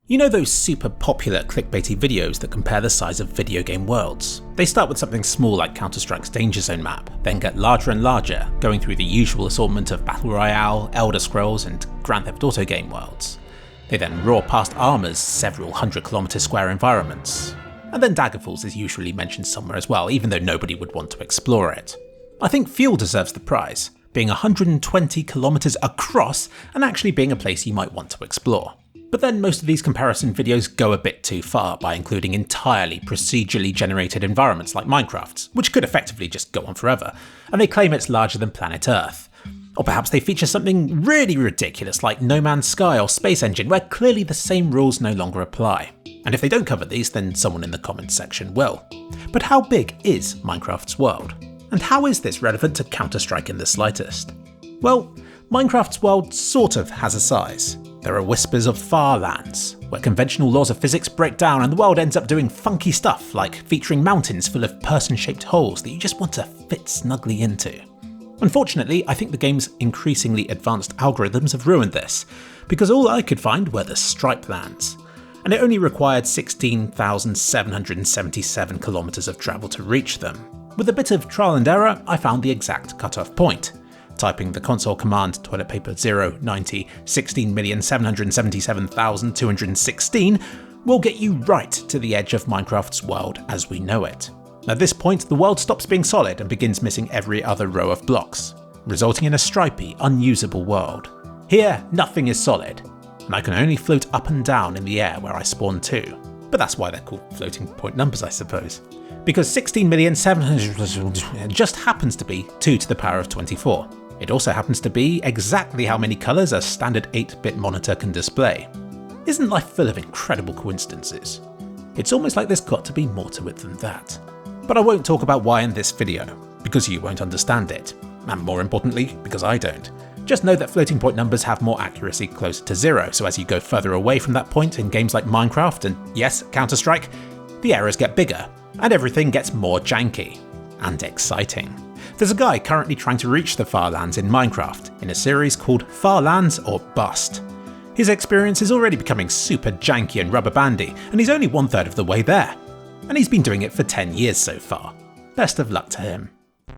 You know those super popular clickbaity videos that compare the size of video game worlds? They start with something small like Counter-Strike's Danger Zone map, then get larger and larger, going through the usual assortment of Battle Royale, Elder Scrolls and Grand Theft Auto game worlds. They then roar past Arma's several 100-kilometre square environments. And then Daggerfalls is usually mentioned somewhere as well, even though nobody would want to explore it. I think Fuel deserves the prize, being 120 kilometres across and actually being a place you might want to explore. But then most of these comparison videos go a bit too far by including entirely procedurally generated environments like Minecraft's, which could effectively just go on forever, and they claim it's larger than planet Earth. Or perhaps they feature something really ridiculous like No Man's Sky or Space Engine, where clearly the same rules no longer apply. And if they don't cover these, then someone in the comments section will. But how big is Minecraft's world? And how is this relevant to Counter-Strike in the slightest? Well, Minecraft's world sort of has a size. There are whispers of far lands, where conventional laws of physics break down and the world ends up doing funky stuff like featuring mountains full of person-shaped holes that you just want to fit snugly into. Unfortunately, I think the game's increasingly advanced algorithms have ruined this, because all I could find were the stripe lands, and it only required 16,777 kilometres of travel to reach them. With a bit of trial and error, I found the exact cutoff point. Typing the console command toilet paper 090 16,777,216 will get you right to the edge of Minecraft's world as we know it. At this point, the world stops being solid and begins missing every other row of blocks, resulting in a stripy, unusable world. Here, nothing is solid, and I can only float up and down in the air where I spawn to. But that's why they're called floating point numbers, I suppose. Because 16,700,000 just happens to be 2 to the power of 24. It also happens to be exactly how many colours a standard 8-bit monitor can display. Isn't life full of incredible coincidences? It's almost like there's got to be more to it than that. But I won't talk about why in this video, because you won't understand it. And more importantly, because I don't. Just know that floating point numbers have more accuracy closer to 0, so as you go further away from that point in games like Minecraft and, yes, Counter-Strike, the errors get bigger, and everything gets more janky. And exciting. There's a guy currently trying to reach the Far Lands in Minecraft, in a series called Far Lands or Bust. His experience is already becoming super janky and rubber bandy, and he's only 1/3 of the way there. And he's been doing it for 10 years so far. Best of luck to him.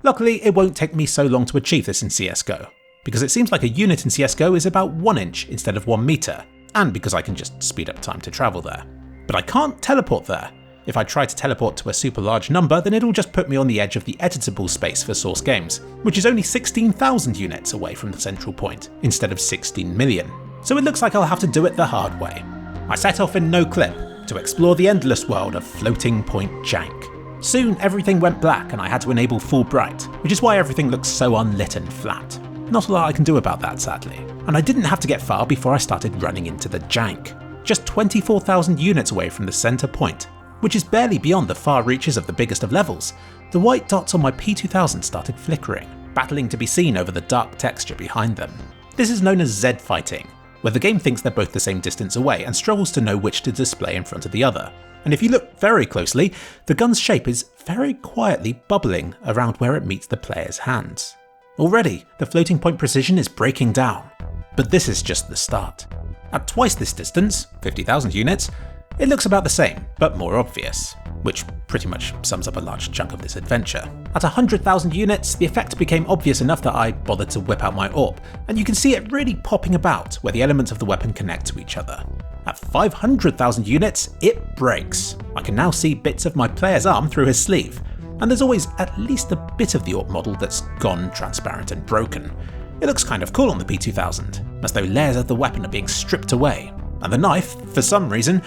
Luckily, it won't take me so long to achieve this in CSGO, because it seems like a unit in CSGO is about 1 inch instead of 1 meter, and because I can just speed up time to travel there. But I can't teleport there. If I try to teleport to a super large number, then it'll just put me on the edge of the editable space for Source Games, which is only 16,000 units away from the central point, instead of 16 million. So it looks like I'll have to do it the hard way. I set off in no clip to explore the endless world of floating point jank. Soon everything went black and I had to enable full bright, which is why everything looks so unlit and flat. Not a lot I can do about that, sadly. And I didn't have to get far before I started running into the jank. Just 24,000 units away from the centre point, which is barely beyond the far reaches of the biggest of levels, the white dots on my P2000 started flickering, battling to be seen over the dark texture behind them. This is known as Z fighting, where the game thinks they're both the same distance away and struggles to know which to display in front of the other. And if you look very closely, the gun's shape is very quietly bubbling around where it meets the player's hands. Already, the floating point precision is breaking down. But this is just the start. At twice this distance, 50,000 units, it looks about the same, but more obvious, which pretty much sums up a large chunk of this adventure. At 100,000 units, the effect became obvious enough that I bothered to whip out my AWP, and you can see it really popping about where the elements of the weapon connect to each other. At 500,000 units, it breaks. I can now see bits of my player's arm through his sleeve, and there's always at least a bit of the AWP model that's gone transparent and broken. It looks kind of cool on the P2000, as though layers of the weapon are being stripped away, and the knife, for some reason,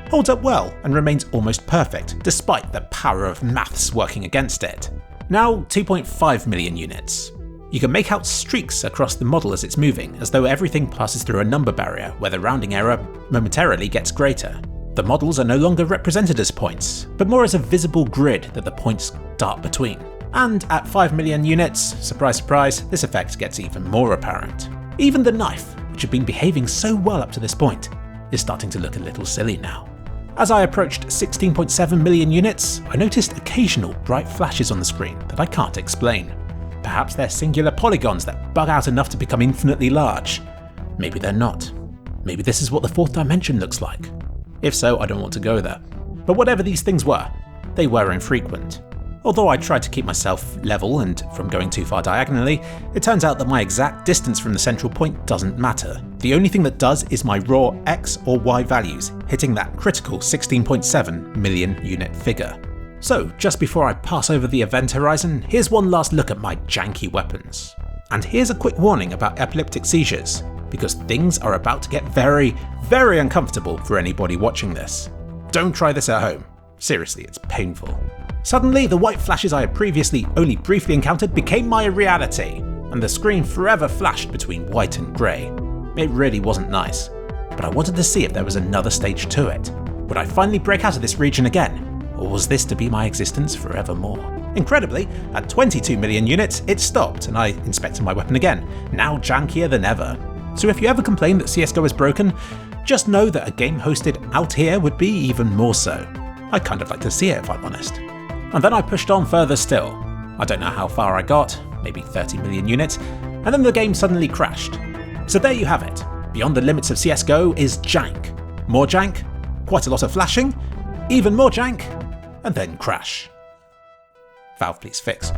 holds up well and remains almost perfect, despite the power of maths working against it. Now 2.5 million units. You can make out streaks across the model as it's moving, as though everything passes through a number barrier where the rounding error momentarily gets greater. The models are no longer represented as points, but more as a visible grid that the points dart between. And at 5 million units, surprise surprise, this effect gets even more apparent. Even the knife, which had been behaving so well up to this point, is starting to look a little silly now. As I approached 16.7 million units, I noticed occasional bright flashes on the screen that I can't explain. Perhaps they're singular polygons that bug out enough to become infinitely large. Maybe they're not. Maybe this is what the fourth dimension looks like. If so, I don't want to go there. But whatever these things were, they were infrequent. Although I tried to keep myself level and from going too far diagonally, it turns out that my exact distance from the central point doesn't matter. The only thing that does is my raw X or Y values, hitting that critical 16.7 million unit figure. So, just before I pass over the event horizon, here's one last look at my janky weapons. And here's a quick warning about epileptic seizures, because things are about to get very, very uncomfortable for anybody watching this. Don't try this at home. Seriously, it's painful. Suddenly, the white flashes I had previously only briefly encountered became my reality, and the screen forever flashed between white and grey. It really wasn't nice, but I wanted to see if there was another stage to it. Would I finally break out of this region again, or was this to be my existence forevermore? Incredibly, at 22 million units, it stopped, and I inspected my weapon again, now jankier than ever. So if you ever complain that CSGO is broken, just know that a game hosted out here would be even more so. I'd kind of like to see it if I'm honest. And then I pushed on further still. I don't know how far I got, maybe 30 million units, and then the game suddenly crashed. So there you have it. Beyond the limits of CSGO is jank. More jank, quite a lot of flashing, even more jank, and then crash. Valve, please fix.